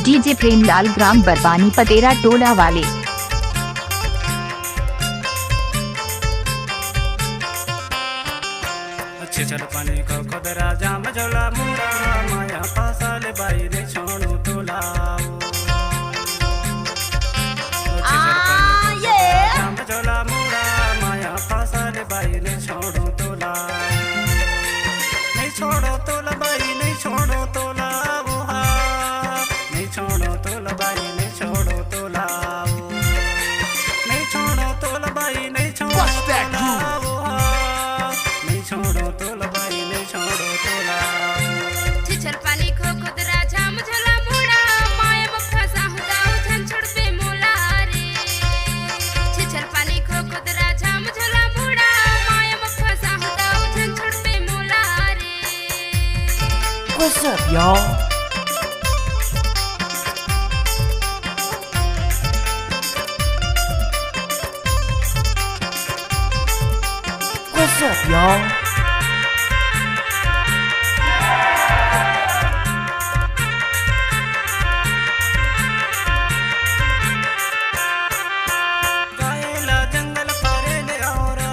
DJ Premlal ग्राम बरवानी पतेरा टोला वाले। अच्छे चल पानी को खुदरा जाम झोला मुड़ा माया फासल बाई रे छोड़ो तोला जाम झोला मुड़ा माया फासल बाई रे छोड़ो तोला नहीं छोड़ो तोला बाई नहीं छोड़ो तोला नहीं छोड़ो तोला बाई नहीं छोड़ो तोला नहीं छोड़ो तोला बाई नहीं छोड़ो तोला छोड़ो तोला बाई नहीं छोड़ो तोला छिछल पानी खो खुदरा जाम झोला मुड़ा माया मक्खा साहुदाओ झन छोड़ पे मोला रे छिछल पानी खो खुदरा जाम झोला मुड़ा माया मक्खा साहुदाओ झन छोड़ पे मोला रे। What's up, y'all? What's up, y'all? गायला जंगल पारे ले औरा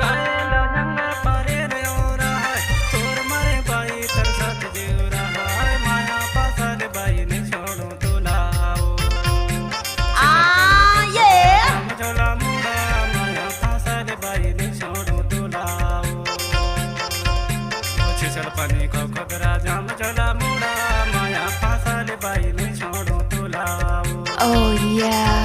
गायला जंगल पारे ले औरा तोर मारे बाई तरसत जीवरा हाय माया फासल बाई ने छोड़ो तोला जाम झोला मुड़ा माया फासल बाई ने छोड़ो तोला छिछल पानी को खुदरा जाम झोला मुड़ा माया फासल बाई ने छोड़ो तोला। Oh yeah।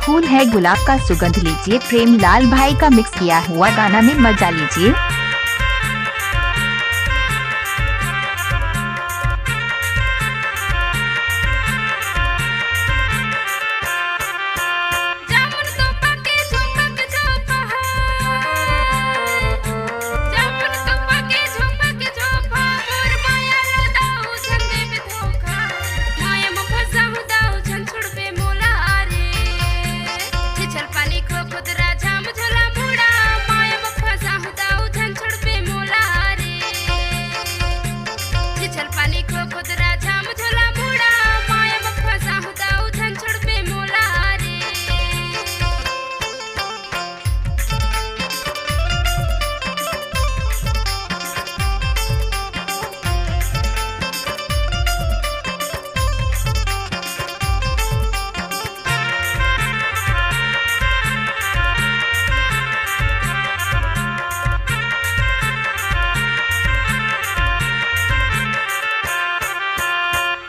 फूल है गुलाब का सुगंध लीजिए प्रेमलाल भाई का मिक्स किया हुआ गाना में मजा लीजिए। जामुन तो पाके झोंपक झोंपा जामुन तो पाके झोंपक झोंपा मोर माया लदाऊ झन देवे धोखा माया मक्खा साहुदाओ झन छोड़ पे मोला रे छिछल पानी खो खुदरा जाम झोला मुड़ा माया मक्खा साहुदाओ झन छोड़ पे मोला रे छिछल पानी खो खुदरा जाम झोला मुड़ा माया मक्खा साहुदाओ झन छोड़ पे मोला रे।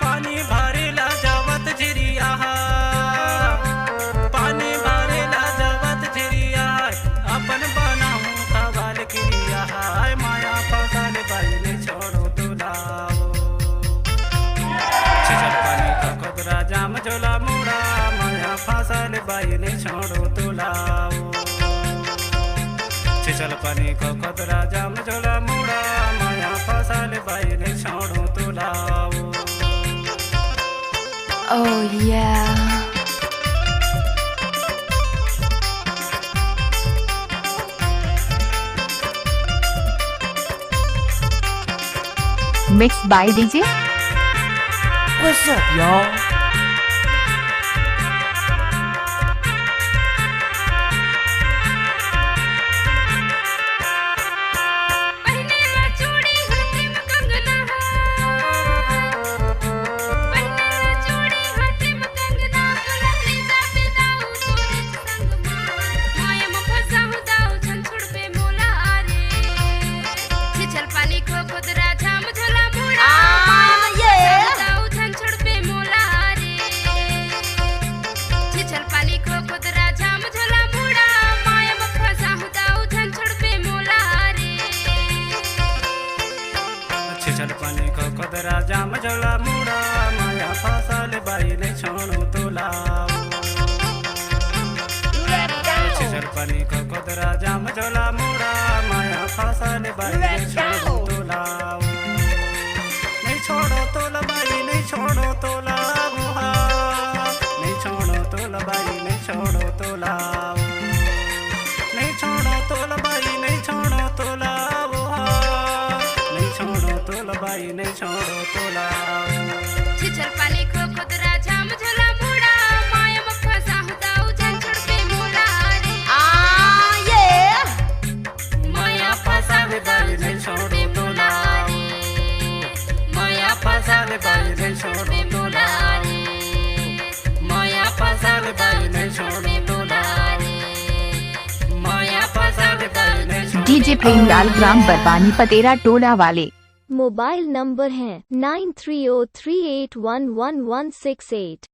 पानी भरेला जावत झिरिया पानी भरेला जावत झिरिया अपन बनाऊं खवाल किरिया हाय माया फासल बाई ने छोड़ो तोला छिछल पानी का खुदरा जाम झोला मुड़ा माया फासल बाई ने छोड़ो तोला छिछल पानी का खुदरा जाम झोला मुड़ा माया फासल बाई ने छोड़ो तोला। Oh yeah। Mix by DJ. What's up, y'all? पहने ला चूड़ी हाथे में कंगना पहने ला चूड़ी हाथे में कंगना फुलहरी जाते दाऊ सूरज संग माया मक्खा साहुदाओ झन छोड़ पे मोला रे छिछल पानी खो खुदरा जाम झोला मुड़ा साहुदाओ झन छोड़ पे मोला रे छिछल पानी खो खुदरा जाम झोला मुड़ा माया मक्खा साहुदाओ झन छोड़ पे मोला रे। छिछल पानी को खुदरा जाम झोला मुड़ा माया फासल बाई ने छोड़ो तोला छिछल पानी को खुदरा जाम झोला मुड़ा माया फासल बाई ने छोड़ो तोला नहीं छोड़ो तोला बाई नहीं छोड़ो तोला नहीं छोड़ो तोला बाई नहीं छोड़ो तोला नहीं छोड़ो तोला बाई नहीं छोड़ो तोला नहीं छोड़ो तोला बाई नहीं छोड़ो तोला छिछल पानी खो खुदरा झाम झोला मुड़ा माया मक्खा साहुदाऊ जन छोड़ पे मोला रे माया फसाले बाई नहीं छोड़ो तोला माया फसाले बाई नहीं छोड़ो तोला माया फसाले बाई नहीं छोड़ो तोला माया फसाले बाई नहीं छोड़ो डीजे प्रेमलाल ग्राम बरबानी पतेरा टोला वाले। मोबाइल नंबर है 9303811168।